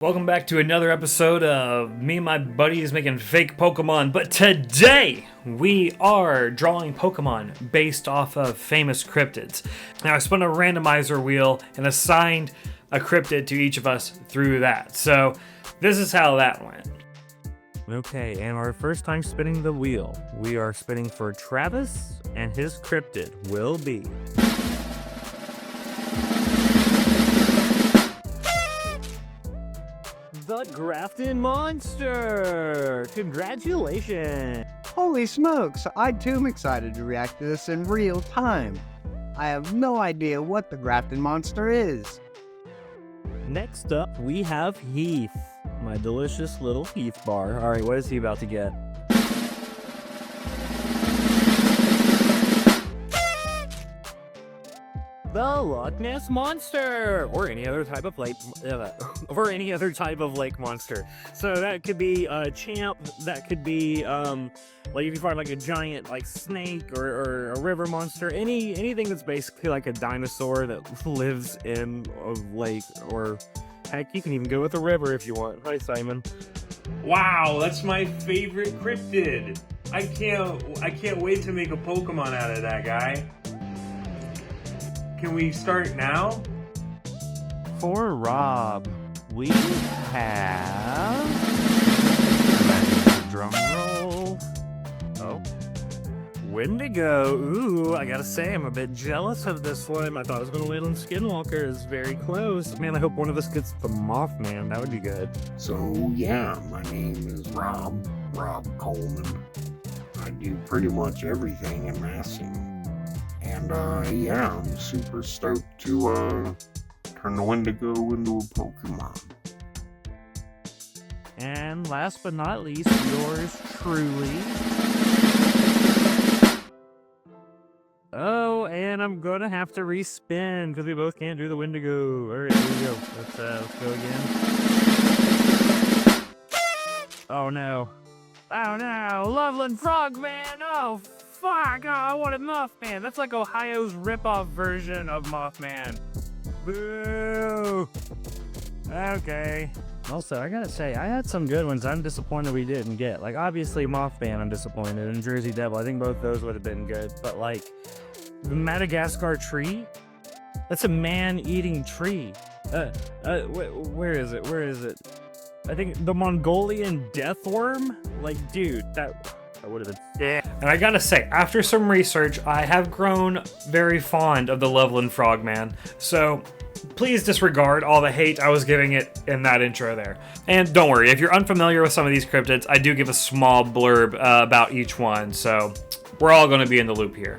Welcome back to another episode of me and my buddies making fake Pokemon, but today we are drawing Pokemon based off of famous cryptids. Now I spun a randomizer wheel and assigned a cryptid to each of us through that. So this is how that went. Okay, and our first time spinning the wheel, we are spinning for Travis, and his cryptid will be... the Grafton Monster! Congratulations! Holy smokes, I too am excited to react to this in real time. I have no idea what the Grafton Monster is. Next up, we have Heath. My delicious little Heath bar. Alright, what is he about to get? The Loch Ness Monster, or any other type of lake, monster. So that could be a champ. That could be like if you find like a giant like snake or a river monster. Anything that's basically like a dinosaur that lives in a lake, or heck, you can even go with a river if you want. Hi, Simon. Wow, that's my favorite cryptid. I can't wait to make a Pokemon out of that guy. Can we start now? For Rob, we have... drum roll. Oh. Wendigo. Ooh, I gotta say, I'm a bit jealous of this one. I thought I was gonna wait on Skinwalker. It's very close. Man, I hope one of us gets the Mothman. That would be good. So yeah, my name is Rob Coleman. I do pretty much everything in massing. And yeah, I'm super stoked to turn the Wendigo into a Pokemon. And last but not least, yours truly. Oh, and I'm gonna have to respin because we both can't do the Wendigo. Alright, here we go. Let's go again. Oh no. Oh no, Loveland Frogman! Oh fuck! Oh, I wanted Mothman. That's like Ohio's ripoff version of Mothman. Boo! Okay. Also, I gotta say, I had some good ones I'm disappointed we didn't get. Like, obviously, Mothman, I'm disappointed, and Jersey Devil, I think both those would have been good. But, like, the Madagascar tree? That's a man-eating tree. Where is it? Where is it? I think the Mongolian deathworm? Like, dude, that would have been sick. And I gotta say, after some research, I have grown very fond of the Loveland Frogman. So please disregard all the hate I was giving it in that intro there. And don't worry, if you're unfamiliar with some of these cryptids, I do give a small blurb about each one, so we're all going to be in the loop here.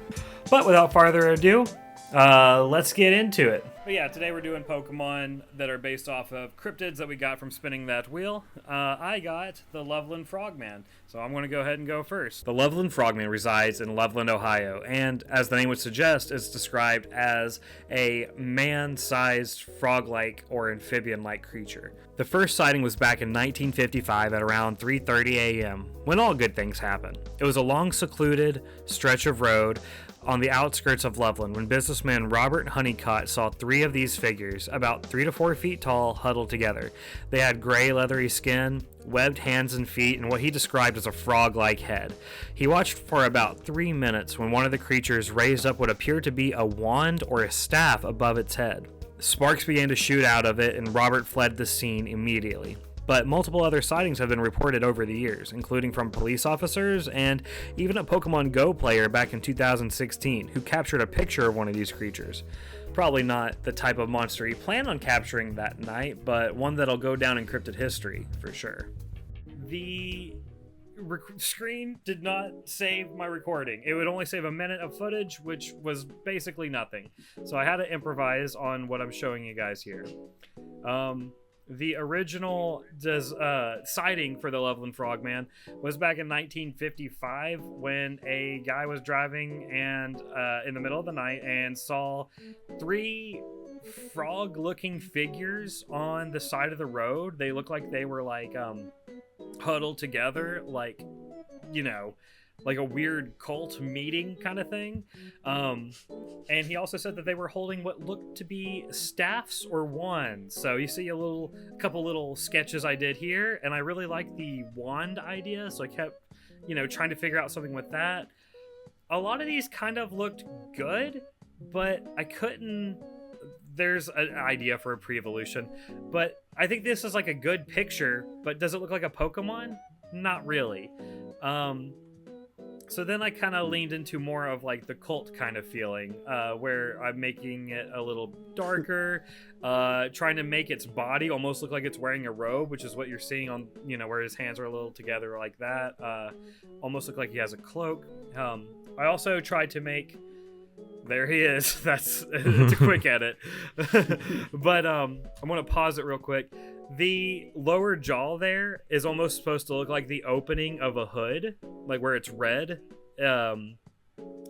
But without farther ado, let's get into it. But yeah, today we're doing Pokemon that are based off of cryptids that we got from spinning that wheel. I got the Loveland Frogman, so I'm going to go ahead and go first. The Loveland Frogman resides in Loveland, Ohio, and as the name would suggest, is described as a man-sized frog-like or amphibian-like creature. The first sighting was back in 1955 at around 3:30 a.m., when all good things happen. It was a long, secluded stretch of road on the outskirts of Loveland when businessman Robert Honeycutt saw three of these figures, about 3 to 4 feet tall, huddled together. They had gray, leathery skin, webbed hands and feet, and what he described as a frog-like head. He watched for about 3 minutes when one of the creatures raised up what appeared to be a wand or a staff above its head. Sparks began to shoot out of it, and Robert fled the scene immediately. But multiple other sightings have been reported over the years, including from police officers and even a Pokemon Go player back in 2016 who captured a picture of one of these creatures. Probably not the type of monster he planned on capturing that night, but one that'll go down in cryptid history for sure. The screen did not save my recording. It would only save a minute of footage, which was basically nothing. So I had to improvise on what I'm showing you guys here. The original sighting for the Loveland Frogman was back in 1955 when a guy was driving and in the middle of the night and saw 3 frog-looking figures on the side of the road. They looked like they were like huddled together, like, you know, like a weird cult meeting kind of thing. And he also said that they were holding what looked to be staffs or wands. So you see a couple little sketches I did here, and I really like the wand idea. So I kept, trying to figure out something with that. A lot of these kind of looked good, but I couldn't. There's an idea for a pre-evolution, but I think this is like a good picture. But does it look like a Pokemon? Not really. So then I kind of leaned into more of like the cult kind of feeling, where I'm making it a little darker, trying to make its body almost look like it's wearing a robe, which is what you're seeing on, where his hands are a little together like that. Almost look like he has a cloak. I also tried to make... There he is. It's a quick edit. But I'm going to pause it real quick. The lower jaw there is almost supposed to look like the opening of a hood, like where it's red.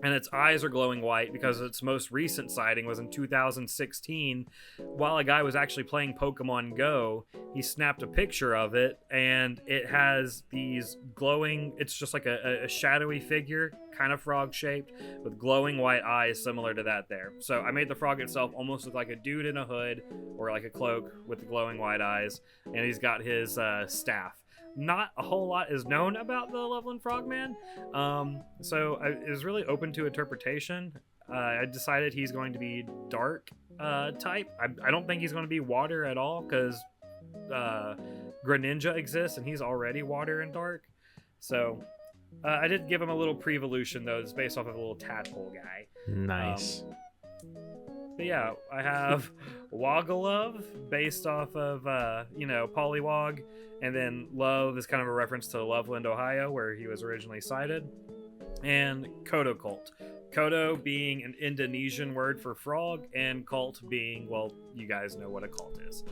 And its eyes are glowing white because its most recent sighting was in 2016. While a guy was actually playing Pokemon Go, he snapped a picture of it, and it has these glowing... It's just like a shadowy figure, kind of frog-shaped, with glowing white eyes similar to that there. So I made the frog itself almost look like a dude in a hood, or like a cloak with the glowing white eyes, and he's got his staff. Not a whole lot is known about the Loveland Frogman, so it was really open to interpretation. I decided he's going to be dark type. I don't think he's going to be water at all, because Greninja exists and he's already water and dark. So I did give him a little pre-evolution, though. It's based off of a little tadpole guy. Nice. But yeah, I have Wogalove based off of, Poliwag. And then Love is kind of a reference to Loveland, Ohio, where he was originally sighted. And Kodo Cult. Kodo being an Indonesian word for frog, and cult being, well, you guys know what a cult is.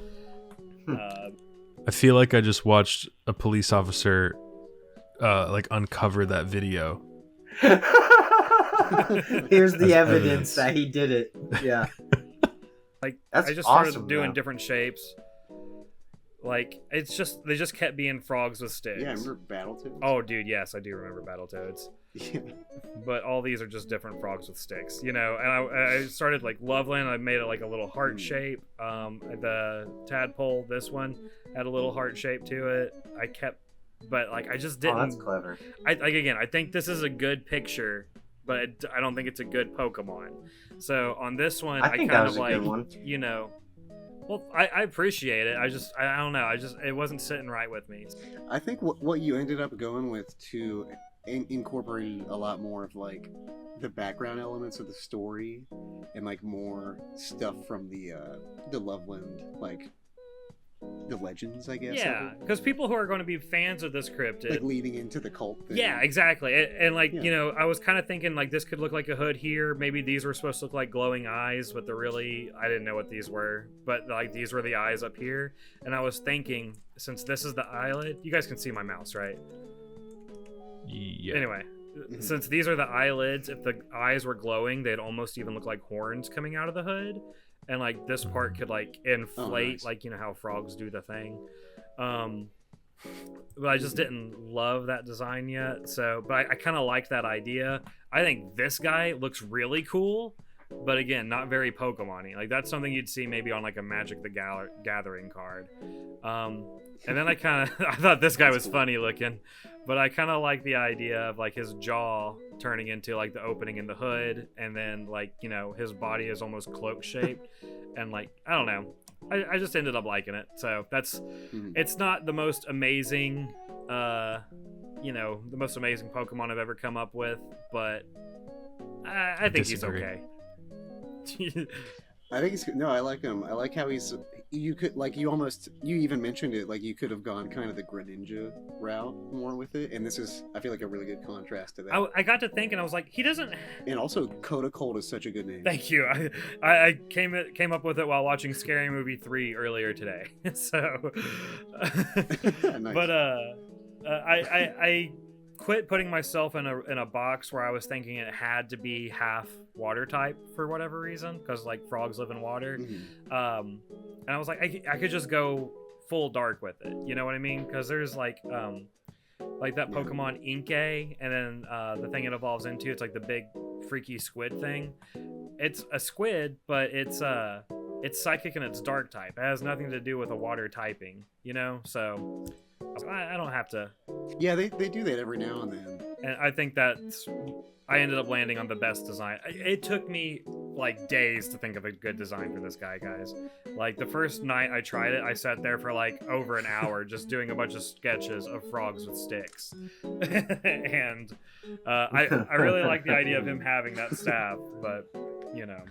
I feel like I just watched a police officer uncover that video. Here's the evidence that he did it. Yeah. That's I just awesome, started doing though. different shapes. They just kept being frogs with sticks. Yeah, remember Battletoads? Oh, dude, yes, I do remember Battletoads. Yeah. But all these are just different frogs with sticks, and I started like Loveland. I made it like a little heart shape. The tadpole, this one, had a little heart shape to it. I just didn't. Oh, that's clever. I think this is a good picture, but I don't think it's a good Pokemon. So on this one, I think kind that was of a good one. Well, I appreciate it. I don't know. It wasn't sitting right with me. I think what you ended up going with to incorporate a lot more of like the background elements of the story and like more stuff from the Loveland, like the legends, I guess. Yeah, because people who are going to be fans of this cryptid, like leading into the cult thing. Yeah, exactly. And Yeah. I was kind of thinking like this could look like a hood here. Maybe these were supposed to look like glowing eyes, but I didn't know what these were. But like these were the eyes up here. And I was thinking, since this is the eyelid, you guys can see my mouse, right? Yeah. Anyway, since these are the eyelids, if the eyes were glowing, they'd almost even look like horns coming out of the hood. And like this part could like inflate, nice. like how frogs do the thing. But I just didn't love that design yet. So, but I kind of like that idea. I think this guy looks really cool, but again, not very Pokemon-y. Like that's something you'd see maybe on like a Magic the Gathering card. And then I thought this guy was funny looking, but I kind of like the idea of like his jaw turning into like the opening in the hood, and then like his body is almost cloak shaped, and like I don't know, I just ended up liking it. So that's it's not the most amazing the most amazing Pokemon I've ever come up with, but I think Disagree. He's okay. I think I like him. I like how you even mentioned it, like you could have gone kind of the Greninja route more with it, and this is, I feel like, a really good contrast to that. I got to thinking, I was like, he doesn't. And also, Koda Cold is such a good name. Thank you. I came up with it while watching Scary Movie 3 earlier today. So, Nice. But I quit putting myself in a box where I was thinking it had to be half water type for whatever reason, because like frogs live in water. And I was like, I could just go full dark with it, you know what I mean? Because there's like like that Pokemon Inkay, and then the thing it evolves into, it's like the big freaky squid thing. It's a squid, but it's psychic and it's dark type. It has nothing to do with a water typing, you know? So I don't have to. Yeah, they do that every now and then. And I think I ended up landing on the best design. It took me like days to think of a good design for this guy, guys. Like the first night I tried it, I sat there for like over an hour just doing a bunch of sketches of frogs with sticks. And I really like the idea of him having that staff, but you know,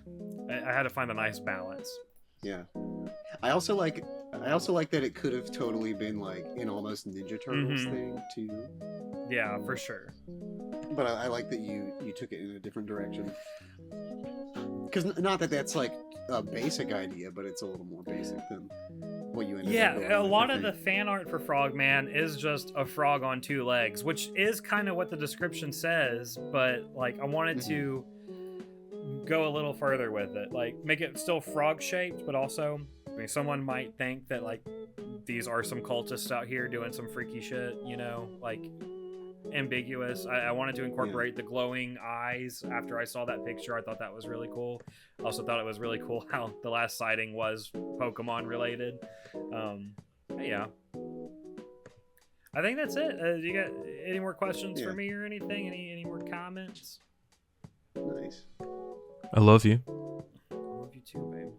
I had to find a nice balance. Yeah. I also like that it could have totally been like an almost Ninja Turtles thing too. Yeah, for sure. But I like that you took it in a different direction. Because not that that's like a basic idea, but it's a little more basic than what you ended up going a with, lot I of the think. fan art for Frogman is just a frog on two legs, which is kind of what the description says, but like I wanted to go a little further with it, like make it still frog shaped, but also, I mean, someone might think that like these are some cultists out here doing some freaky shit, you know, like ambiguous. I wanted to incorporate the glowing eyes. After I saw that picture, I thought that was really cool. I also thought it was really cool how the last sighting was Pokemon related. Yeah, I think that's it. Do you got any more questions for me or anything? Any more comments? Nice. I love you. I love you too, babe.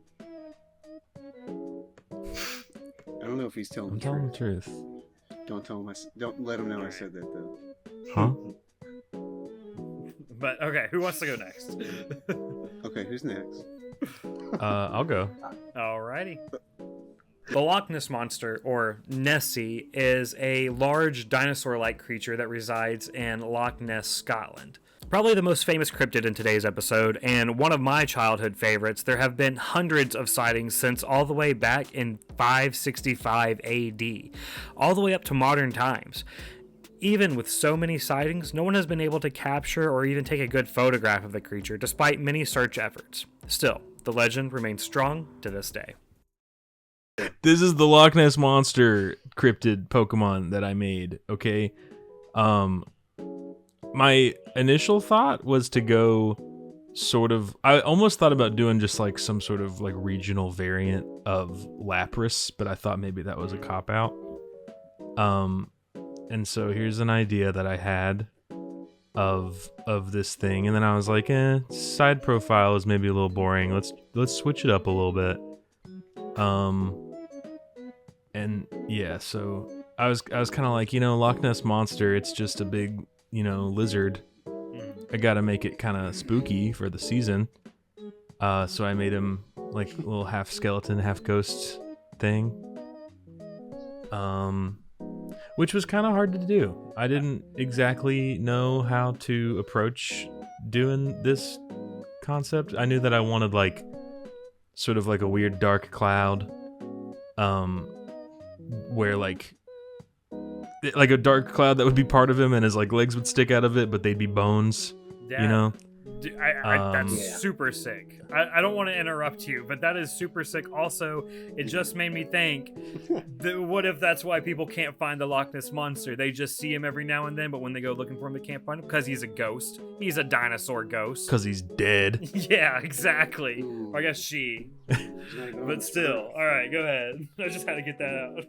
I don't know if he's telling I'm the telling truth. the truth. Don't let him know I said that though. Huh? But okay, who wants to go next? Okay, who's next? I'll go. Alrighty. The Loch Ness Monster, or Nessie, is a large dinosaur-like creature that resides in Loch Ness, Scotland. Probably the most famous cryptid in today's episode, and one of my childhood favorites. There have been hundreds of sightings since all the way back in 565 AD, all the way up to modern times. Even with so many sightings, no one has been able to capture or even take a good photograph of the creature, despite many search efforts. Still, the legend remains strong to this day. This is the Loch Ness Monster cryptid Pokemon that I made, okay? My initial thought was to go sort of... I almost thought about doing just like some sort of like regional variant of Lapras, but I thought maybe that was a cop-out. And so here's an idea that I had of this thing, and then I was like, side profile is maybe a little boring. Let's switch it up a little bit. And yeah, so I was kind of like, Loch Ness Monster, it's just a big, lizard. I gotta make it kind of spooky for the season. So I made him like a little half skeleton, half ghost thing. Which was kind of hard to do. I didn't exactly know how to approach doing this concept. I knew that I wanted like sort of like a weird dark cloud, where like a dark cloud that would be part of him, and his like legs would stick out of it, but they'd be bones. Yeah. That's super sick. I don't want to interrupt you, but that is super sick. Also, it just made me think, what if that's why people can't find the Loch Ness Monster? They just see him every now and then, but when they go looking for him, they can't find him because he's a ghost. He's a dinosaur ghost. Because he's dead. Yeah, exactly. Or I guess she. But still. All right, go ahead. I just had to get that out.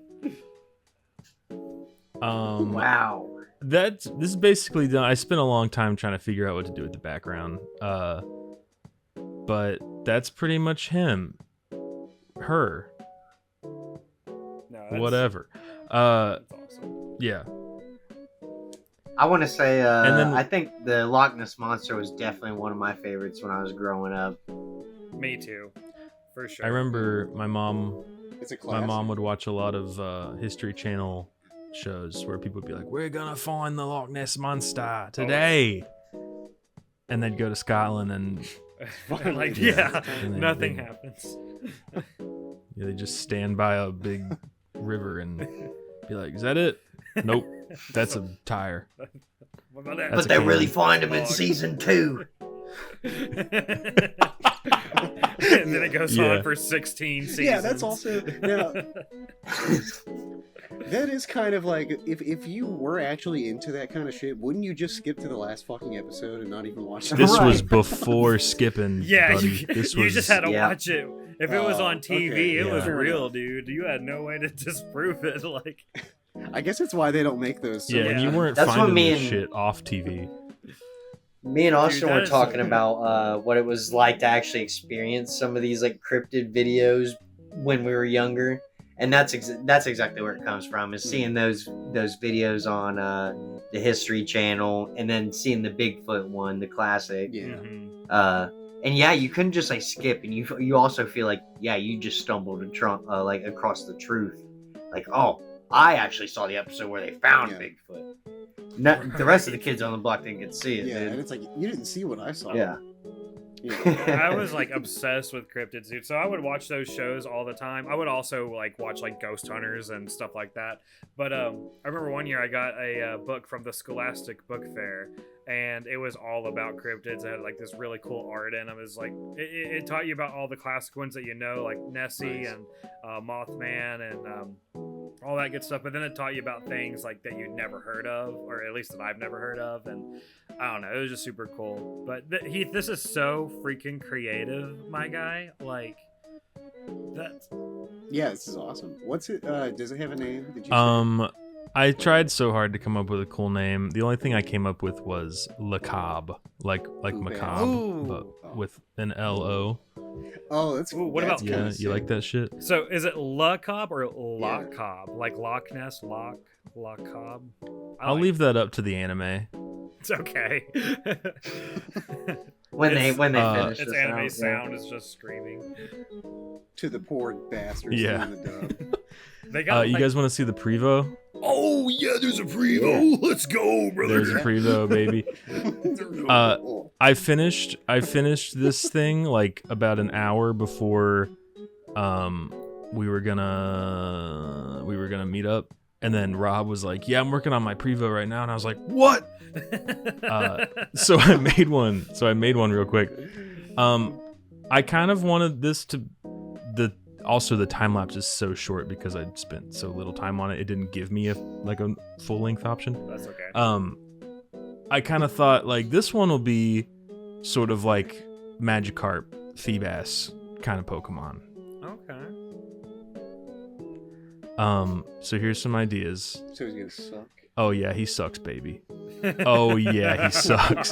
Wow. This is basically done. I spent a long time trying to figure out what to do with the background. But that's pretty much him. Her. Whatever. That's awesome. Yeah. I want to say, and then, I think the Loch Ness Monster was definitely one of my favorites when I was growing up. Me too. For sure. I remember my mom It's a classic. My mom would watch a lot of History Channel shows where people would be like, "We're gonna find the Loch Ness Monster today," and they'd go to Scotland and like, and nothing happens. Yeah, they just stand by a big river and be like, "Is that it?" Nope, that's a tire. What about that? But they really find him in season 2. And then it goes on for 16 seasons. Yeah, that's also now. That is kind of like if you were actually into that kind of shit, wouldn't you just skip to the last fucking episode and not even watch it? This Right. was before skipping. Yeah, buddy. you This you was just had to Yeah. watch it. If it was on TV, okay, it was yeah. real, dude. You had no way to disprove it. Like, I guess that's why they don't make those. So yeah, and you Yeah. weren't That's what finding me this and- shit off TV. Me and Austin that were is talking so- about what it was like to actually experience some of these like cryptid videos when we were younger, and that's exactly where it comes from. Is seeing those videos on the History Channel, and then seeing the Bigfoot one, the classic. Yeah. And yeah, you couldn't just like skip, and you also feel like you just stumbled like across the truth. Like, oh, I actually saw the episode where they found Yeah. Bigfoot. The rest of the kids on the block didn't get to see it. Yeah, dude. and it's like you didn't see what I saw. Yeah. I was like obsessed with cryptids, dude. So I would watch those shows all the time. I would also like watch like Ghost Hunters and stuff like that. But I remember one year I got a book from the Scholastic Book Fair, and it was all about cryptids. It had like this really cool art in them. It was like it taught you about all the classic ones that you know, like Nessie Nice. and Mothman and all that good stuff. But then it taught you about things like that you'd never heard of, or at least that I've never heard of. And I don't know, it was just super cool. But Heath, this is so freaking creative, my guy. Like, that's Yeah, this is awesome. What's it? Does it have a name? Did you say? I tried so hard to come up with a cool name. The only thing I came up with was Lacabre, like Ooh, macabre, Ooh. but with an L-O. Oh, that's Ooh, what that's about- kinda Yeah, sick. you like that shit? so. Is it La Cobb or La Cobb? Like Loch Ness, La Cobb? I'll leave that up to the anime. It's okay. When they finish its this anime out, yeah. sound is just screaming. To the poor bastards Yeah. in the dub. They got. You like- guys want to see the Prevo? Oh yeah, there's a preview. Let's go, brother. There's a Prevo, baby. I finished this thing like about an hour before we were gonna meet up, and then Rob was like, "Yeah, I'm working on my Prevo right now," and I was like, "What?" So I made one real quick. I kind of wanted this to also the time lapse is so short because I spent so little time on it. It didn't give me a full length option. That's okay. I kind of thought like this one will be sort of like Magikarp, Feebas kind of Pokemon. Okay. So here's some ideas. So he's gonna suck. Oh yeah, he sucks, baby. Oh yeah, he sucks.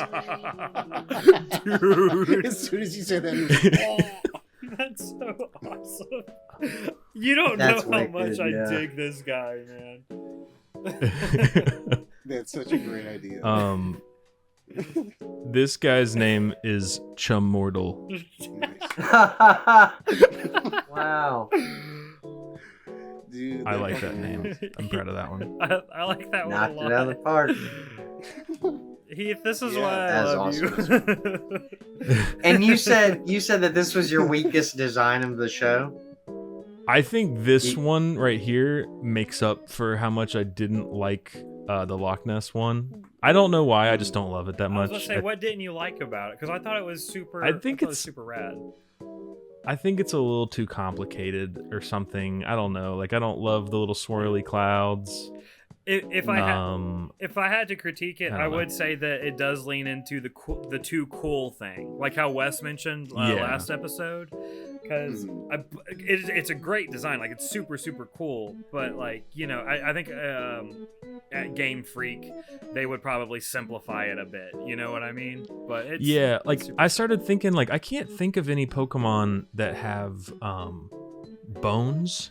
Dude. As soon as you said that, he was like, oh. That's so awesome. You don't That's know how wicked, much I yeah. dig this guy, man. That's such a great idea. This guy's name is Chummortal. Wow. Dude, I like that name. I'm proud of that one. I like that Knocked one it a out of lot. the park. Heath, this is Yeah, why I that's love you. And you said that this was your weakest design of the show. I think this one right here makes up for how much I didn't like the Loch Ness one. I don't know why. I just don't love it that I was much. gonna say, what didn't you like about it? Because I thought it was super. I think thought it was it's- super rad. I think it's a little too complicated or something. I don't know. Like I don't love the little swirly clouds. If I had to critique it, I I don't know. would say that it does lean into the too cool thing, like how Wes mentioned Yeah. last episode. Because it's a great design, like it's super cool. But like I think at Game Freak they would probably simplify it a bit. You know what I mean? But it's Yeah, like super- I started thinking like I can't think of any Pokemon that have bones.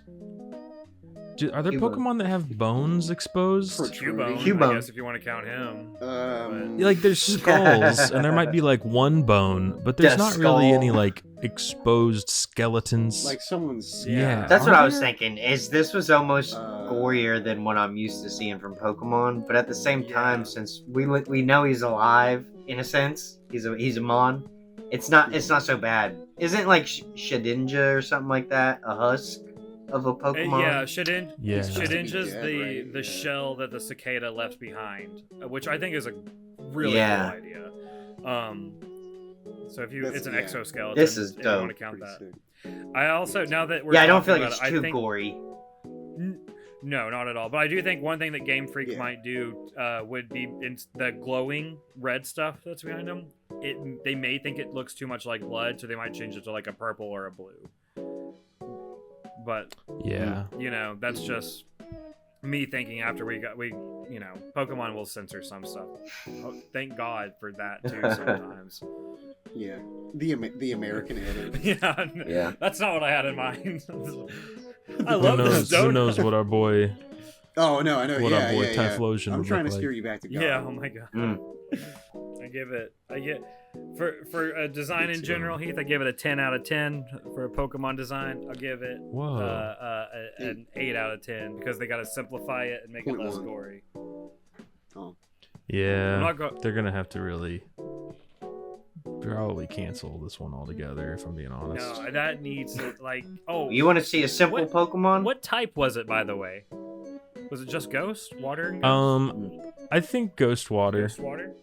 Are there Cubone. Pokemon that have bones exposed? Cubone, I Cubone. guess, if you want to count him. Like there's skulls and there might be like one bone, but there's Yeah, not really skull. any like exposed skeletons. like someone's. Yeah. That's what Are I was there? thinking. This was almost Uh, gorier than what I'm used to seeing from Pokemon, but at the same Yeah. time, since we know he's alive in a sense, he's a Mon. It's not so bad. Isn't like Shedinja or something like that a husk of a Pokemon? Yeah, Yeah. Shedinja's Yeah, the right. the shell that the cicada left behind, which I think is a really Yeah. cool idea. So if you, That's- it's an yeah. exoskeleton. This is if you want to dope. count Pretty that. sick. I also now that we're Yeah, I don't feel talking like it's about it, too I think, gory. No, not at all. But I do think one thing that Game Freak Yeah. might do would be in the glowing red stuff that's behind them. They may think it looks too much like blood, so they might change it to like a purple or a blue. But Yeah. you know, that's just me thinking after Pokemon will censor some stuff. Oh, thank God for that too. Sometimes. Yeah, the American edit. Yeah. That's not what I had in mind. I love this donut. Who knows what our boy Oh no, I know. What yeah, our boy yeah, yeah. Typhlosion I'm would trying to look steer like. you back to God. Yeah, oh my God. I get for a design in general, Heath, I give it a 10 out of 10 for a Pokemon design. I'll give it an 8 out of 10 because they got to simplify it and make it less 0.1. gory. Oh. Yeah, they're gonna have to really probably cancel this one altogether, if I'm being honest. No, that needs to, oh. You want to see a simple Pokemon? What type was it, by the way? Was it just Ghost? Water and Ghost? I think Ghost Water. Ghost Water?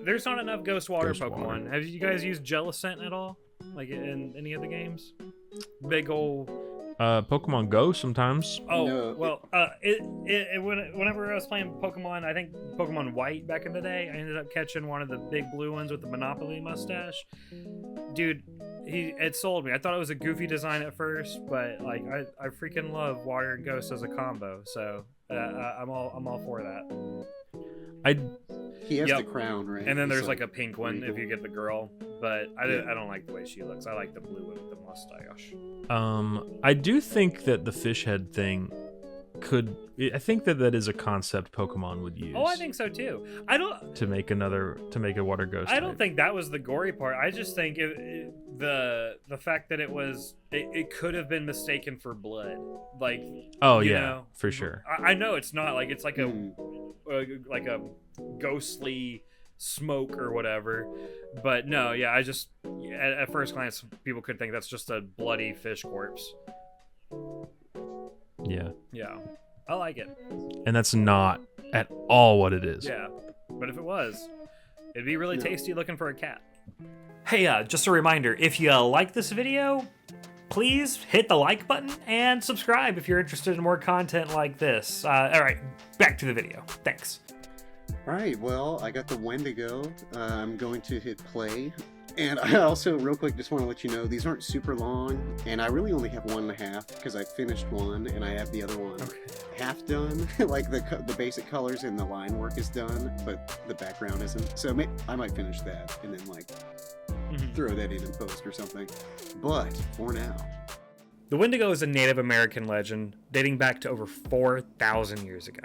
There's not enough Ghost Water Ghost Pokemon. Water. Have you guys used Jellicent at all? Like in any of the games? Big ol'... Pokemon Go sometimes. Oh, No, well, whenever I was playing Pokemon, I think Pokemon White back in the day, I ended up catching one of the big blue ones with the Monopoly mustache. Dude, it sold me. I thought it was a goofy design at first, but like I freaking love Water and Ghost as a combo, so I'm all for that. He has Yep. the crown, right? And then He's there's like a pink one if regal. you get the girl, but I don't like the way she looks. I like the blue one with the mustache. I do think that the fish head thing I think that is a concept Pokemon would use. Oh, I think so too. To make a water ghost. I don't type. think that was the gory part. I just think the fact that it could have been mistaken for blood. Like, Oh you yeah, know, for sure. I know it's not like it's like Hmm. a ghostly smoke or whatever, but no, yeah, at first glance people could think that's just a bloody fish corpse. Yeah. Yeah, I like it. And that's not at all what it is. Yeah, but if it was, it'd be really tasty looking for a cat. Hey, just a reminder, if you like this video, please hit the like button and subscribe if you're interested in more content like this. All right, back to the video. Thanks. All right, well, I got the Wendigo. I'm going to hit play. And I also, real quick, just want to let you know, these aren't super long, and I really only have 1.5 because I finished one and I have the other one half done. Like the basic colors and the line work is done, but the background isn't. So I might finish that and then throw that in post or something. But for now, The Wendigo is a Native American legend dating back to over 4,000 years ago.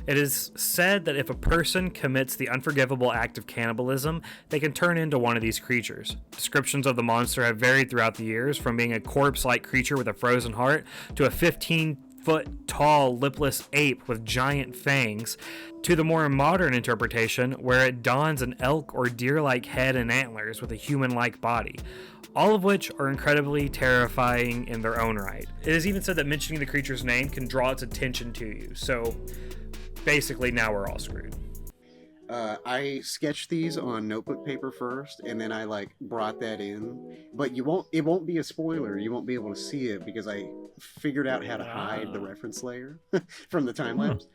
It is said that if a person commits the unforgivable act of cannibalism, they can turn into one of these creatures. Descriptions of the monster have varied throughout the years, from being a corpse-like creature with a frozen heart to a 15-foot tall lipless ape with giant fangs, to the more modern interpretation where it dons an elk or deer-like head and antlers with a human-like body. All of which are incredibly terrifying in their own right. It is even said that mentioning the creature's name can draw its attention to you, so basically now we're all screwed. I sketched these on notebook paper first, and then I brought that in. But it won't be a spoiler. You won't be able to see it because I figured out how to hide the reference layer from the time lapse.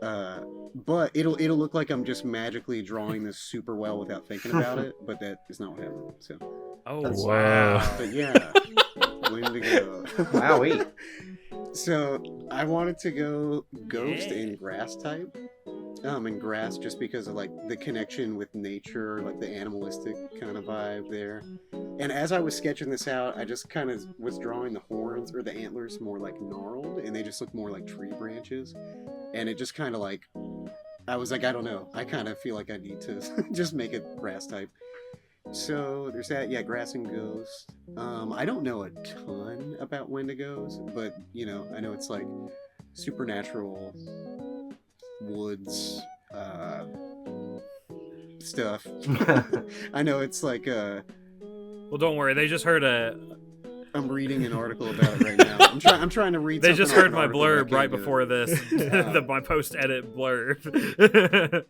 But it'll look like I'm just magically drawing this super well without thinking about it. But that is not what happened. So. Oh, That's wow. But yeah, Wendigo. Wowee. So I wanted to go ghost and grass type. And grass just because of the connection with nature, the animalistic kind of vibe there. And as I was sketching this out, I just kind of was drawing the horns or the antlers more gnarled, and they just look more like tree branches. And it just kind of I was I don't know. I kind of feel like I need to just make it grass type. So there's that, yeah, grass and ghost. I don't know a ton about Wendigos, but I know it's supernatural woods stuff. I know it's Well, don't worry, they just heard I'm reading an article about it right now. I'm trying to read. They just something heard my off an article, blurb I right can't do before it. this, my post-edit blurb.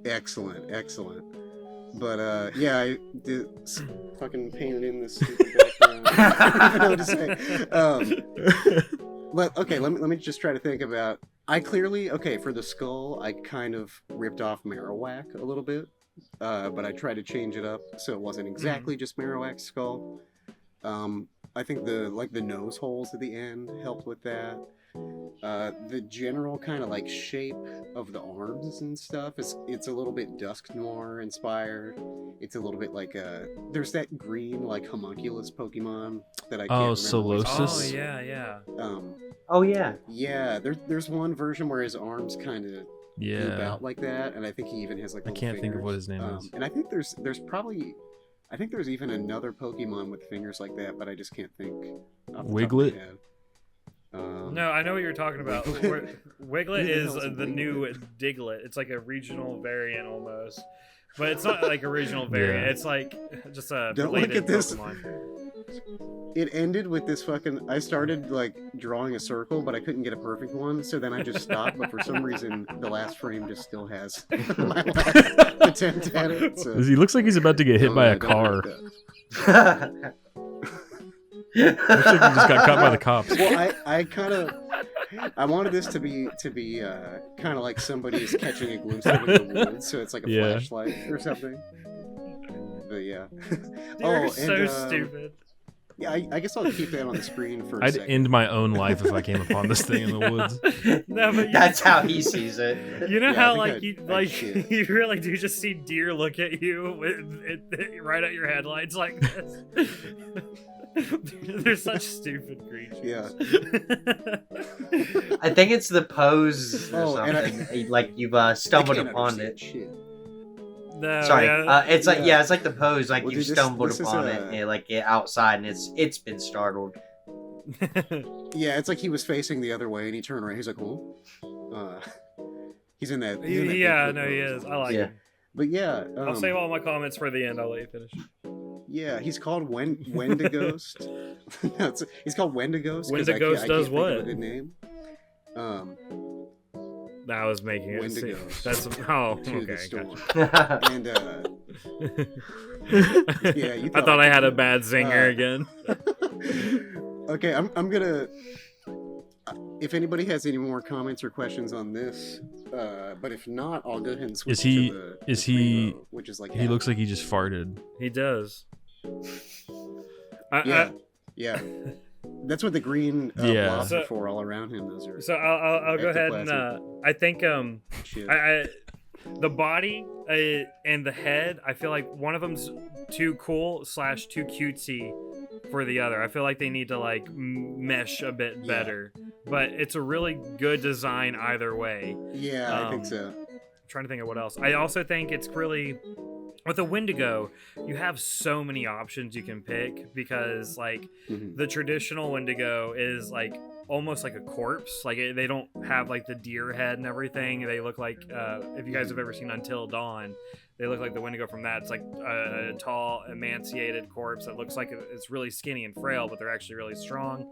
Excellent. But yeah, I did fucking painted in this stupid background. I don't even know what to say. Let me just try to think about. I clearly for the skull. I kind of ripped off Marowak a little bit, but I tried to change it up so it wasn't exactly just Marowak's skull. I think the nose holes at the end helped with that. The general kind of like shape of the arms and stuff it's a little bit Dusk Noir inspired. It's a little bit like there's that green like homunculus Pokemon that I can't remember. Solosis? Oh yeah. Oh yeah. Yeah, there's one version where his arms kind of loop out like that, and I think he even has like I little can't think of fingers. what his name is. And I think there's probably I think there's even another Pokemon with fingers like that, but I just can't think off the top of my Wiglet? head. No, I know what you're talking about. Wiglet is the new Diglett. It's like a regional variant almost, but it's not like a regional variant. Yeah. It's like just a Don't look related at this. Pokemon. It ended with this fucking. I started like drawing a circle, but I couldn't get a perfect one, so then I just stopped. But for some reason, the last frame just still has my last attempt at it. So. He looks like he's about to get hit by a car. Looks like he just got caught by the cops. Well, I kind of I wanted this to be kind of like somebody's catching a glimpse of it in the woods, so it's like a flashlight or something. But yeah. You're so stupid. Yeah, I guess I'll keep that on the screen for a I'd second. end my own life if I came upon this thing in the woods. No, but That's how he sees it. You know Yeah, how I like think you I'd shit. you really do just see deer look at you with right at your headlights like this. They're such stupid creatures. Yeah. I think it's the pose or Oh, and something. Like you've stumbled I can't upon understand it. shit. No, Sorry, yeah. it's like it's like the pose, like Well, you dude, this stumbled is upon a- it, like outside, and it's been startled. Yeah, it's like he was facing the other way and he turned around. He's like, "Oh." He's in that. He's in that Yeah, Bigfoot no, he pose. is. I like Yeah. him. But yeah, I'll save all my comments for the end. I'll let you finish. yeah, he's called Wendighost. No, he's called Wendighost. 'cause I can't- Wendighost I does can't think of what? a good name. That was making it. Wendigo. That's To okay. the storm. gotcha. And yeah, you I thought I had a could. bad zinger again. Okay, I'm gonna. If anybody has any more comments or questions on this, but if not, I'll go ahead and switch Is he- to the is he- rainbow, which is like He looks like he just farted. He does. Yeah. That's what the green Yeah. blobs are So- for all around him. Those are So I'll go ahead and I think shit. the body and the head, I feel like one of them's too cool / too cutesy for the other. I feel like they need to like mesh a bit better, but it's a really good design either way. Yeah, I think so. I'm trying to think of what else. I also think it's really with a Wendigo, you have so many options you can pick because like Mhm. the traditional Wendigo is like almost like a corpse. Like they don't have like the deer head and everything. They look like if you guys have ever seen Until Dawn, they look like the Wendigo from that. It's like a tall, emaciated corpse that looks like it's really skinny and frail, but they're actually really strong.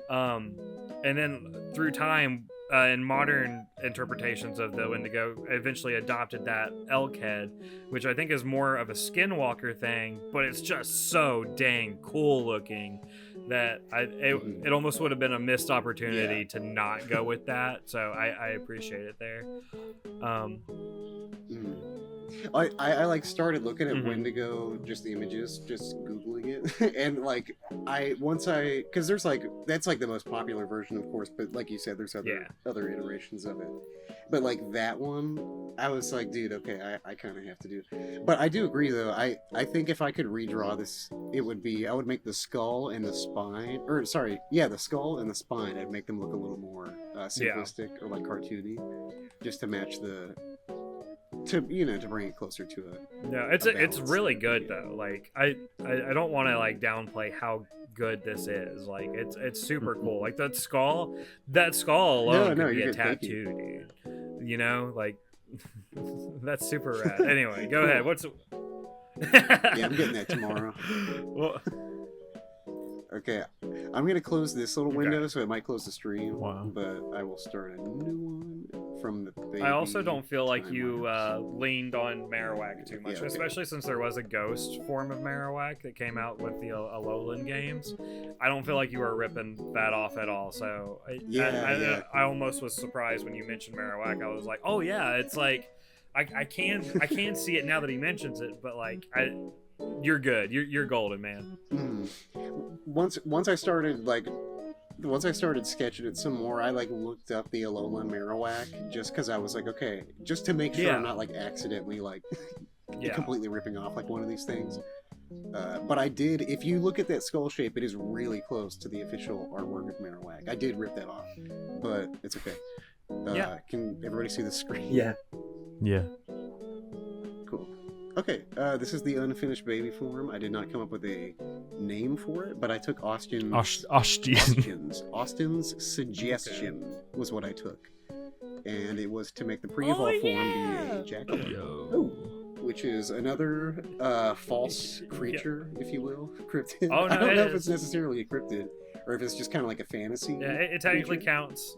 And then through time, in modern interpretations of the Wendigo, eventually adopted that elk head, which I think is more of a skinwalker thing, but it's just so dang cool looking that it almost would have been a missed opportunity to not go with that. So I appreciate it there. I like started looking at Mhm. Wendigo, just the images, just googling it, and like because there's like that's like the most popular version, of course, but like you said, there's other iterations of it. But like that one, I was like, dude, okay, I kind of have to do it. But I do agree though. I think if I could redraw this, it would be I would make the skull and the spine, or sorry, the skull and the spine. I'd make them look a little more simplistic or like cartoony, just to match to bring it closer to a. No, it's balance really thing, good yeah. though. Like I don't want to like downplay how good this is. Like it's super cool. Like that skull alone could be you're a good. Thank you. tattoo, dude. You know, like that's super rad. Anyway, go ahead. What's Yeah, I'm getting that tomorrow. Well, Okay, I'm gonna close this little Okay. window, so it might close the stream. Wow. But I will start a new one from the baby I also don't feel like you timelines. leaned on Marowak too much, Yeah, okay. especially since there was a ghost form of Marowak that came out with the Alolan games. I don't feel like you were ripping that off at all. So I almost was surprised when you mentioned Marowak. I was like, oh yeah, it's like I can see it now that he mentions it, but like you're good. You're golden, man. Once I started sketching it some more, I like looked up the Alolan Marowak just because I was like, okay, just to make sure I'm not like accidentally like completely ripping off like one of these things. But I did. If you look at that skull shape, it is really close to the official artwork of Marowak. I did rip that off, but it's okay. Can everybody see the screen? Yeah. Yeah. Cool. Okay, this is the unfinished baby form. I did not come up with a name for it, but I took Austin's suggestion was what I took. And it was to make the pre-evolve form be a jackalope. Which is another false creature, if you will. Cryptid. Oh, no, I don't know it if it's necessarily a cryptid, or if it's just kind of like a fantasy. Yeah, it technically creature. counts.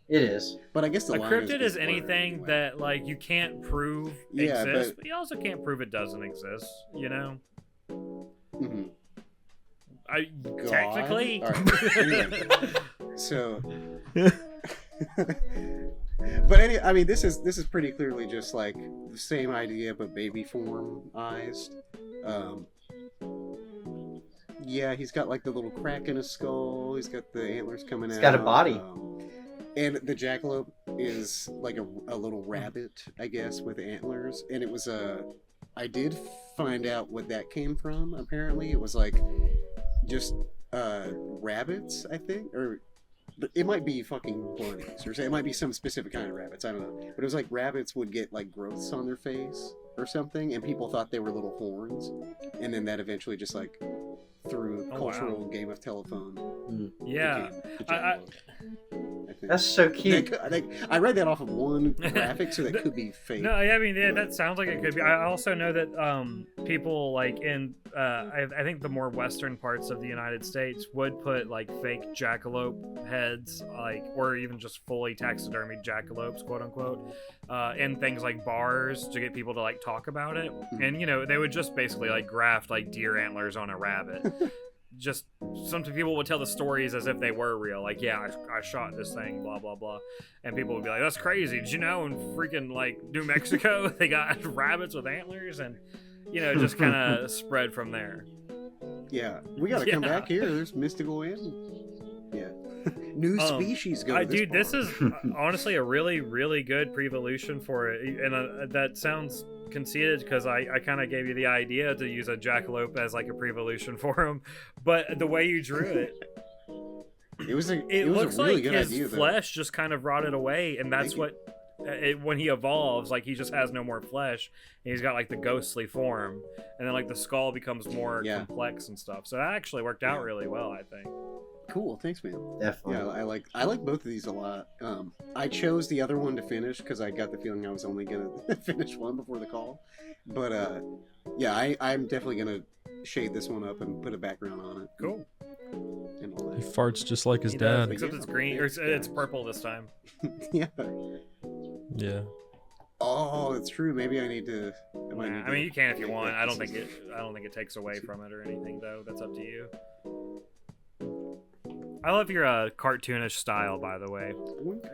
It is. But I guess the A line cryptid is blurred anything anyway. that like you can't prove Yeah, exists, but you also can't prove it doesn't exist. You know. Mhm. God. Technically. All right. Anyway, so, but I mean, this is pretty clearly just like the same idea, but baby formized. Yeah, he's got like the little crack in his skull. He's got the antlers coming out. He's got a body. And the jackalope is like a little rabbit, I guess, with antlers. And it was I did find out what that came from. Apparently, it was like just rabbits, I think, or it might be fucking bunnies, or it might be some specific kind of rabbits. I don't know, but it was like rabbits would get like growths on their face or something, and people thought they were little horns, and then that eventually just like through cultural game of telephone. Yeah. I think. That's so cute. I read that off of one graphic, so that could be fake. No, I mean that sounds like it could be. I also know that people like in I think the more western parts of the United States would put like fake jackalope heads, like or even just fully taxidermied jackalopes, quote unquote, in things like bars to get people to like talk about it. And you know they would just basically like graft like deer antlers on a rabbit. Just some people would tell the stories as if they were real, like I shot this thing, blah blah blah, and people would be like, that's crazy, did you know in freaking like New Mexico they got rabbits with antlers, and you know just kind of spread from there. Yeah, we gotta come back here. There's mystical animals. Yeah. New species go to this dude, bar. this is honestly a really, really good pre-evolution for it. And that sounds conceited because I kind of gave you the idea to use a jackalope as like a pre-evolution for him. But the way you drew it, it was a looks really like good his idea, though. flesh just kind of rotted away. And that's Thank when he evolves, like he just has no more flesh. And he's got like the ghostly form. And then like the skull becomes more complex and stuff. So that actually worked out really well, I think. Cool, thanks, man. Definitely. Yeah, I like both of these a lot. I chose the other one to finish because I got the feeling I was only gonna finish one before the call. But I'm definitely gonna shade this one up and put a background on it. Cool. And all He that. farts just like his He does, dad. except it's green, or it's purple this time. Yeah. Yeah. Oh, that's true. Maybe I need to. I mean, you can if you want. I don't think it takes away from it or anything, though. That's up to you. I love your cartoonish style, by the way.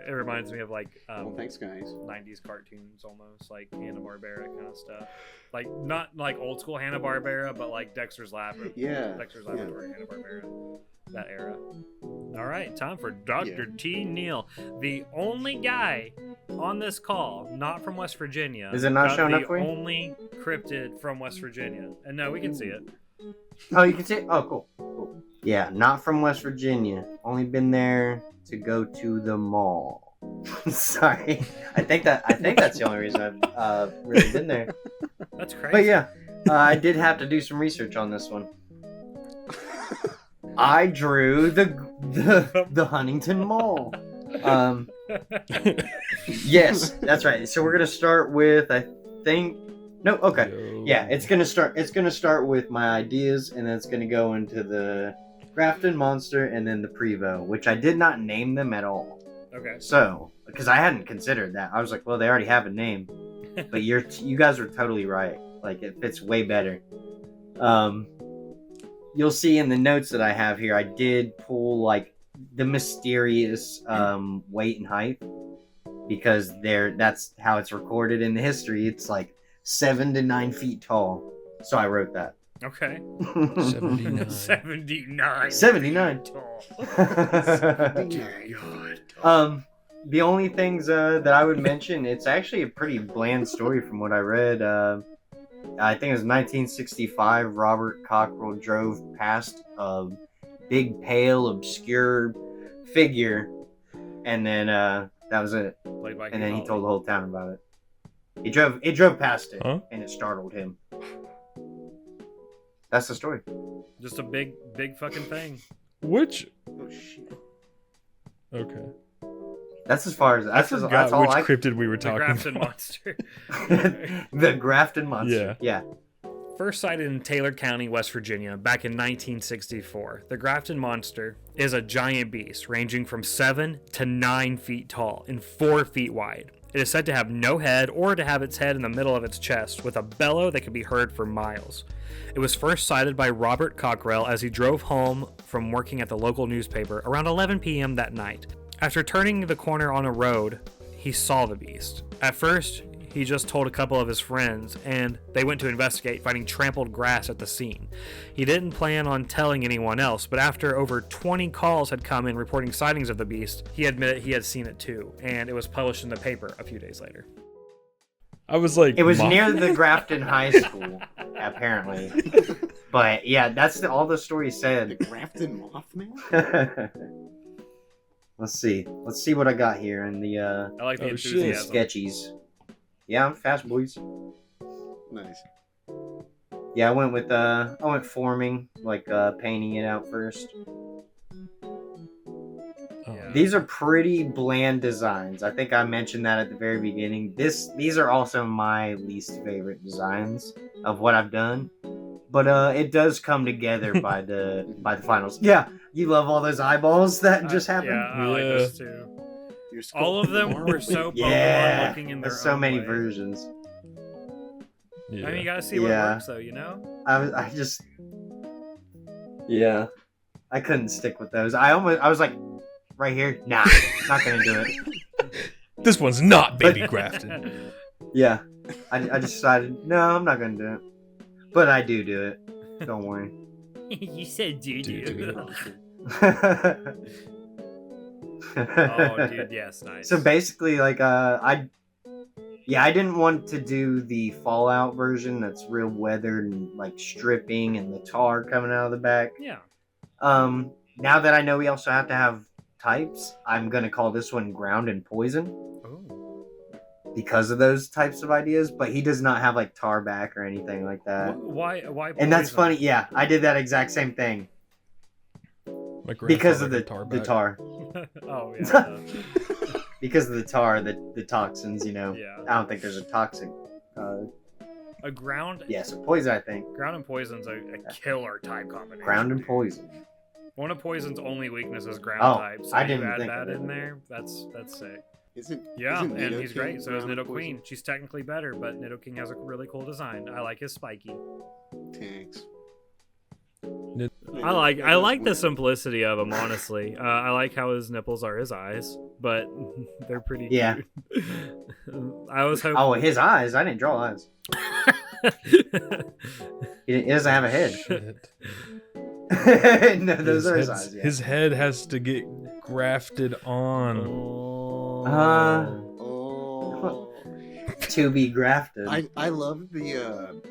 It reminds me of like Well, thanks, guys. 90s cartoons almost, like Hanna-Barbera kind of stuff. Like not like old school Hanna-Barbera, but like Dexter's Laboratory. Yeah. Dexter's Laboratory, Hanna-Barbera. That era. All right, time for Dr. T. Neal, the only guy on this call not from West Virginia. Is it not showing up for you? The only cryptid from West Virginia, and no, we can see it. Oh, you can see it? Oh, cool. Yeah, not from West Virginia. Only been there to go to the mall. Sorry. I think that's the only reason I've really been there. That's crazy. But yeah, I did have to do some research on this one. I drew the Huntington Mall. Yes, that's right. So we're gonna start with it's gonna start with my ideas, and then it's gonna go into the Grafton Monster, and then the Prevo, which I did not name them at all. Okay. So, because I hadn't considered that, I was like, well, they already have a name, but you guys are totally right. Like, it fits way better. You'll see in the notes that I have here, I did pull like the mysterious weight and height, because that's how it's recorded in the history. It's like 7 to 9 feet tall. So I wrote that. Okay. 79. 79. 79. Tall. The only things that I would mention, it's actually a pretty bland story from what I read. I think it was 1965. Robert Cockrell drove past a big, pale, obscure figure, and then that was it. Played by And then he Holly. told the whole town about it. It drove past it, Huh? and it startled him. That's the story. Just a big fucking thing. Which? Oh shit. Okay. That's as far as I that's forgot all which I. cryptid we were The talking Grafton about. Monster. The Grafton Monster. Yeah. First sighted in Taylor County, West Virginia, back in 1964. The Grafton Monster is a giant beast ranging from 7 to 9 feet tall and 4 feet wide. It is said to have no head, or to have its head in the middle of its chest with a bellow that can be heard for miles. It was first sighted by Robert Cockrell as he drove home from working at the local newspaper around 11 p.m. that night. After turning the corner on a road, he saw the beast. At first, he just told a couple of his friends, and they went to investigate, finding trampled grass at the scene. He didn't plan on telling anyone else, but after over 20 calls had come in reporting sightings of the beast, he admitted he had seen it too, and it was published in the paper a few days later. I was like, It was Mom? near the Grafton High School, apparently. But yeah, that's all the story The said. Grafton Mothman? Let's see what I got here in the I like the Oh, shit. enthusiasm. sketchies. Yeah, I'm fast, boys. Nice. Yeah, I went forming, like painting it out first. Yeah. These are pretty bland designs. I think I mentioned that at the very beginning. These are also my least favorite designs of what I've done. But it does come together by the finals. Yeah, you love all those eyeballs that just happened. Yeah, I like Yeah. those too. Your skull All of them tomorrow? were so Pokemon Yeah, looking in their there's so own many way. versions. Yeah. I mean, you gotta see what Yeah. works though, you know? Yeah, I couldn't stick with those. I was like, right here, nah, not gonna do it. This one's not Baby Grafton. Yeah, I just decided, no, I'm not gonna do it. But I do it. Don't worry. You said Doo-doo. Oh, dude, yes, nice. So basically, like, I didn't want to do the Fallout version that's real weathered and like stripping and the tar coming out of the back. Yeah. Now that I know we also have to have types, I'm gonna call this one Ground and Poison Oh. because of those types of ideas. But he does not have like tar back or anything like that. Why? And that's poison? funny. Yeah, I did that exact same thing My because of the grandfather tar. Oh yeah. Because of the tar, the toxins. You know, Yeah. I don't think there's a toxic. A ground. Yes, poison. I think Ground and poison's a killer type combination. ground and dude. poison. One of poison's only weakness is ground Oh, type. So I you didn't add think that of it. in there. That's sick. Isn't Yeah, isn't and Nidoking he's great. So is ground Nido poison? Queen. She's technically better, but Nido King has a really cool design. I like his spiky. Thanks. I like the simplicity of him. Honestly, I like how his nipples are his eyes, but they're pretty. Yeah. Cute. I was hoping. Oh, his eyes. I didn't draw eyes. He doesn't have a head. Shit. No, those are his head's- eyes. Yeah. His head has to get grafted on. Oh. To be grafted. I love the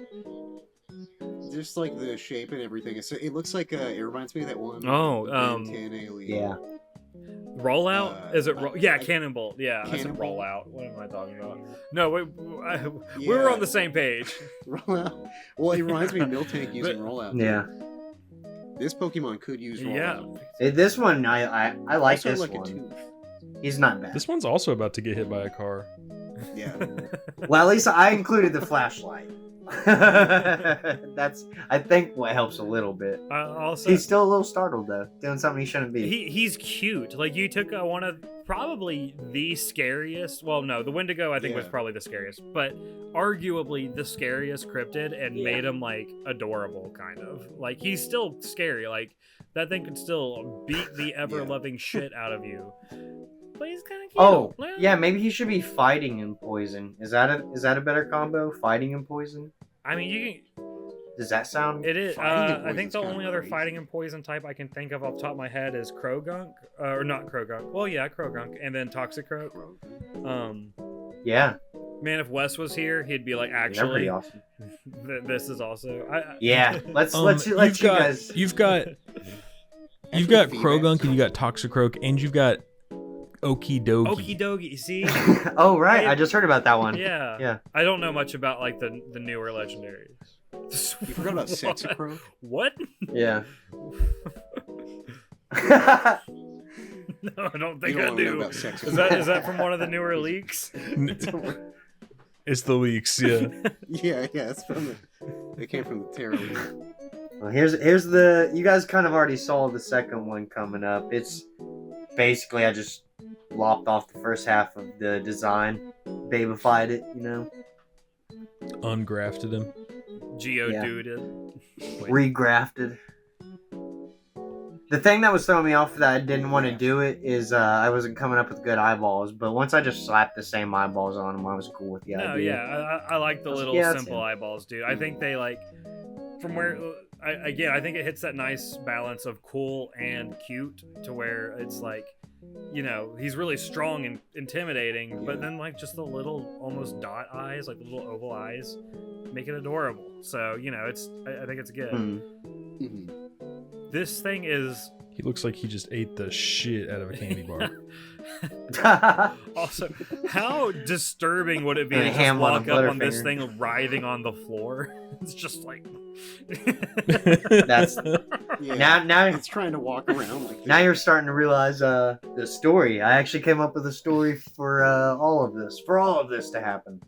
just like the shape and everything. It looks like it reminds me of that one. Oh, Ben 10 alien. Yeah. Rollout? Is it? Yeah, I- Cannonbolt. Yeah, I said Cannonbolt? rollout. What am I talking about? No, we Yeah. were on the same page. Rollout. Well, it reminds me of Miltank using rollout. too. Yeah. This Pokemon could use rollout. Yeah. This one, I like Also this like a one. tooth. He's not bad. This one's also about to get hit by a car. Yeah. Well, at least I included the flashlight. That's, I think, what helps a little bit. Also, He's still a little startled though, doing something he shouldn't be. he's cute. Like you took one of probably the scariest. Well, no, the Wendigo I think was Yeah. probably the scariest, but arguably the scariest cryptid, and Yeah. made him like adorable, kind of. Like he's still scary. Like that thing could still beat the ever loving shit out of you. But he's kind of cute. Oh, yeah, maybe he should be fighting and poison. Is that a better combo? Fighting and poison? I mean, you can. Does that sound? It is. Fighting and I think poison's the kinda only other crazy. fighting and poison type I can think of off the top of my head is Krogunk, or not Krogunk. Well, yeah, Krogunk, and then Toxicroak. Yeah, Man, if Wes was here, he'd be like, they're actually, pretty awesome. this is also. Yeah, let's you you've got, guys. You've got Females. Krogunk, and you got Toxicroak, and you've got Okie Dokie. Okie dokie. See? Oh right, I just heard about that one. Yeah. Yeah. I don't know much about like the newer legendaries. You forgot about Sexacroak? What? Yeah. No, I don't think You I don't wanna know do. about Sexacroak. Is that from one of the newer leaks? It's the leaks, yeah. Yeah, it's from they came from the Terror League. Well, here's the. You guys kind of already saw the second one coming up. It's basically I just lopped off the first half of the design, babified it, Ungrafted him. Geodude. regrafted. The thing that was throwing me off that I didn't want to do it is I wasn't coming up with good eyeballs, but once I just slapped the same eyeballs on them, I was cool with the No, idea. yeah, I like the little Yeah, that's simple it. eyeballs, dude. I think they like from where I think it hits that nice balance of cool and cute to where it's like, he's really strong and intimidating, but then like just the little almost dot eyes, like the little oval eyes, make it adorable. So I think it's good. Mhm. This thing is He looks like he just ate the shit out of a candy bar. also, how disturbing would it be And to a just ham on a walk up on this Butterfinger. thing writhing on the floor? It's just like That's Yeah. now It's trying to walk around like now you're starting to realize the story. I actually came up with a story for all of this to happen.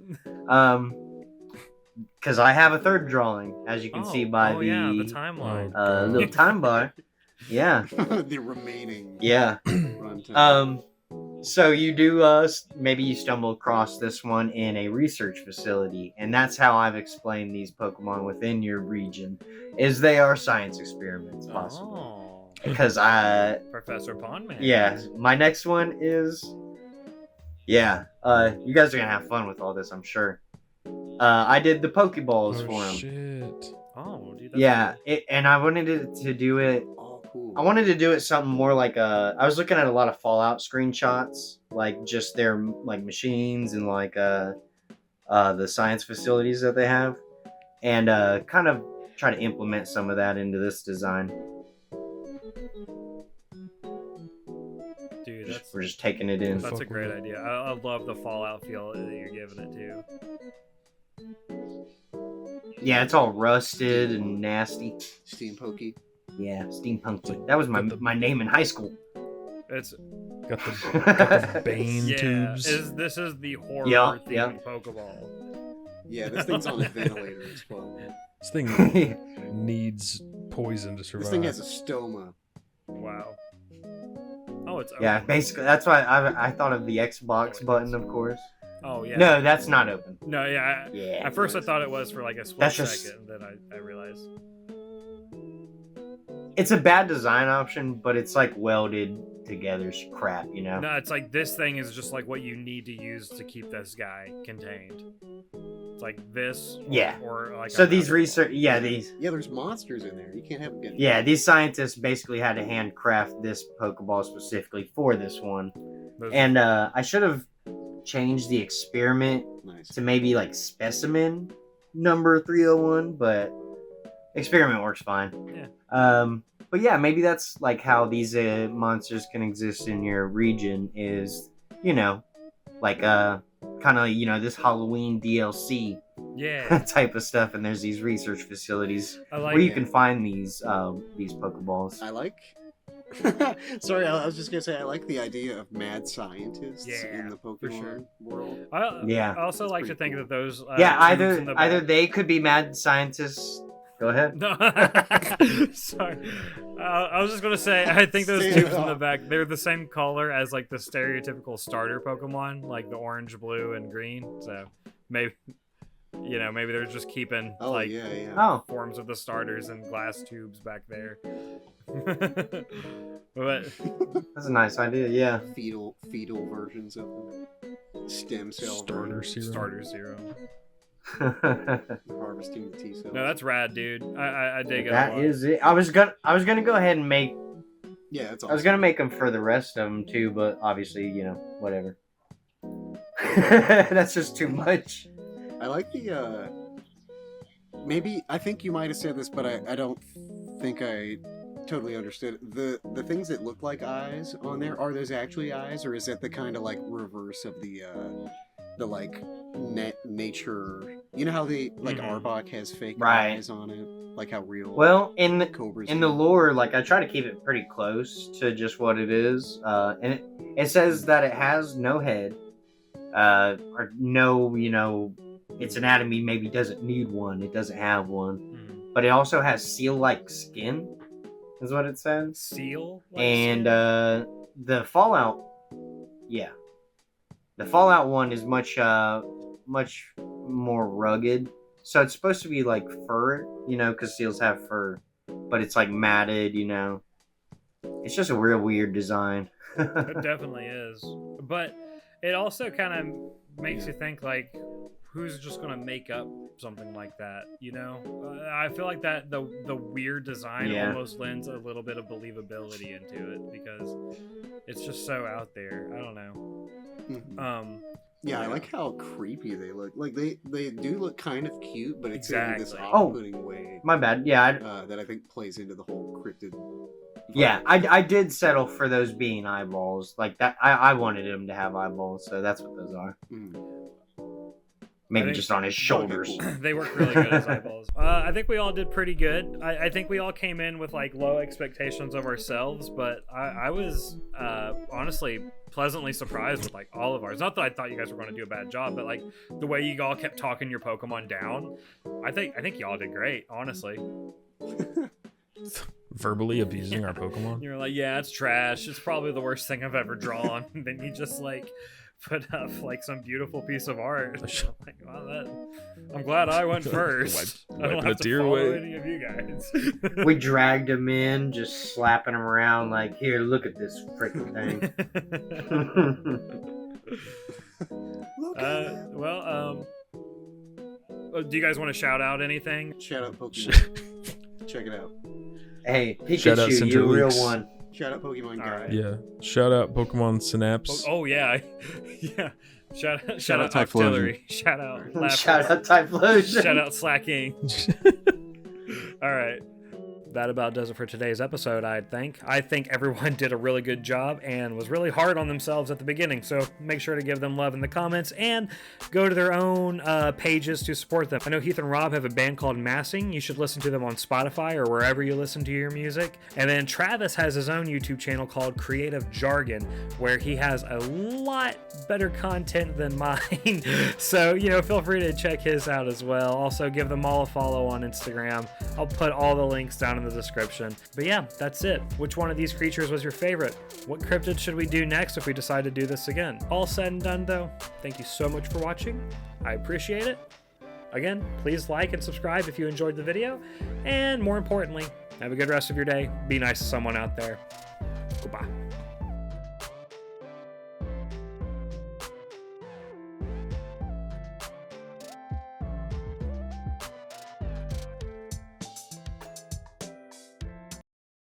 Because I have a third drawing, as you can see by the the timeline. little time bar. Yeah, the remaining yeah. runtime. So you do maybe you stumble across this one in a research facility, and that's how I've explained these Pokemon within your region, is they are science experiments, possibly. Oh, Because Professor Pondman. yeah, my next one is, you guys are gonna have fun with all this, I'm sure. I did the Pokeballs for him. Shit. Oh, dude. That's Yeah, cool. and I wanted to do it. Oh, cool. I wanted to do it something more like I was looking at a lot of Fallout screenshots, like just their like machines and like the science facilities that they have, and kind of try to implement some of that into this design. Dude, We're just taking it in. that's a great idea. I love the Fallout feel that you're giving it to. Yeah, it's all rusted and nasty. Steam Pokey. Yeah, steampunky. That was my name in high school. It's Got the Bane yeah. tubes. This is the horror Yeah, themed yeah. Pokeball. Yeah, this thing's on a ventilator as well. This thing needs poison to survive. This thing has a stoma. Wow. Oh, it's Yeah, open. basically that's why I thought of the Xbox button, of course. Oh yeah. No, that's not open. No, yeah. Yeah. At first, I thought it was for like a split That's just- second, and then I realized. It's a bad design option, but it's like welded together crap, No, it's like this thing is just like what you need to use to keep this guy contained. It's like this. Or, Yeah. Or like. So a these mouse. research, Yeah, there's monsters in there. You can't have them get. yeah, these scientists basically had to handcraft this Pokeball specifically for this one, Those- and I should have changed the experiment Nice. to maybe like specimen number 301, but experiment works fine. Yeah. But yeah, maybe that's like how these monsters can exist in your region is, like kind of this Halloween DLC Yeah. type of stuff, and there's these research facilities I like where you it. can find these Pokeballs. I like. Sorry, I was just gonna say I like the idea of mad scientists Yeah, in the for Pokemon sure. world. Yeah. I also That's like to pretty think cool. that those. Yeah, tubes in the either back- they could be mad scientists, Go ahead. No, sorry. I was just gonna say, I think those Say it tubes in the off. back, they're the same color as like the stereotypical starter Pokemon, like the orange, blue, and green. So maybe, maybe they're just keeping Oh like yeah. Oh, forms of the starters in glass tubes back there. But that's a nice idea. Yeah. Fetal versions of them. Stem cell Starter versions. serum. starter serum. Harvesting the T cells. No, that's rad, dude. I dig it. a That lot. is it. I was gonna go ahead and make. Yeah, that's awesome. I was gonna make them for the rest of them too, but obviously, whatever. That's just too much. I like the maybe I think you might have said this, but I don't think I totally understood. The things that look like eyes on there, are those actually eyes, or is that the kind of like reverse of the like nature? You know how the like Arbok has fake Right. eyes on it, like how real Well, in the Cobras in the do. lore, like I try to keep it pretty close to just what it is, and it says that it has no head, or no, its anatomy maybe doesn't need one. It doesn't have one, but it also has seal-like skin, is what it says. Seal. And the Fallout, yeah, the Fallout one is much more rugged. So it's supposed to be like fur, because seals have fur, but it's like matted, It's just a real weird design. It definitely is. But it also kind of makes you think, like, who's just going to make up something like that, I feel like that the weird design Yeah. almost lends a little bit of believability into it because it's just so out there. I don't know. Mhm. Yeah, I like how creepy they look. Like they do look kind of cute, but it's in this Exactly. off-putting way My bad. Yeah, that I think plays into the whole cryptid. yeah. I did settle for those being eyeballs. Like that, I wanted him to have eyeballs, so that's what those are. Maybe think- just on his shoulders. They work really good as eyeballs. I think we all did pretty good. I think we all came in with like low expectations of ourselves, but I was honestly pleasantly surprised with like all of ours. Not that I thought you guys were going to do a bad job, but like the way you all kept talking your Pokemon down, I think y'all did great. Honestly, Verbally abusing our Pokemon. you were like, yeah, it's trash. It's probably the worst thing I've ever drawn. And then you just like put up like some beautiful piece of art. I'm like, wow, I'm glad I went first. I don't Wiping have a to tear follow away. any of you guys. We dragged him in, just slapping him around like, here, look at this freaking thing. Do you guys want to shout out anything? Shout out Pokemon. Check it out. Hey, Shout out Pikachu, Central you a real Leaks. one. Shout out Pokemon guy. Alright. Yeah. Shout out Pokemon Synapse. Oh yeah, yeah. Shout out Typhlosion. Artillery. Shout out Lapras. Shout out Typhlosion. Shout out Slacking. All right. That about does it for today's episode, I think. I think everyone did a really good job and was really hard on themselves at the beginning, so make sure to give them love in the comments and go to their own pages to support them. I know Heath and Rob have a band called Massing. You should listen to them on Spotify or wherever you listen to your music. And then Travis has his own YouTube channel called Creative Jargon, where he has a lot better content than mine. So, feel free to check his out as well. Also, give them all a follow on Instagram. I'll put all the links down in the description. But yeah, that's it. Which one of these creatures was your favorite? What cryptid should we do next if we decide to do this again? All said and done though, thank you so much for watching. I appreciate it. Again, please like and subscribe if you enjoyed the video. And more importantly, have a good rest of your day. Be nice to someone out there. Goodbye.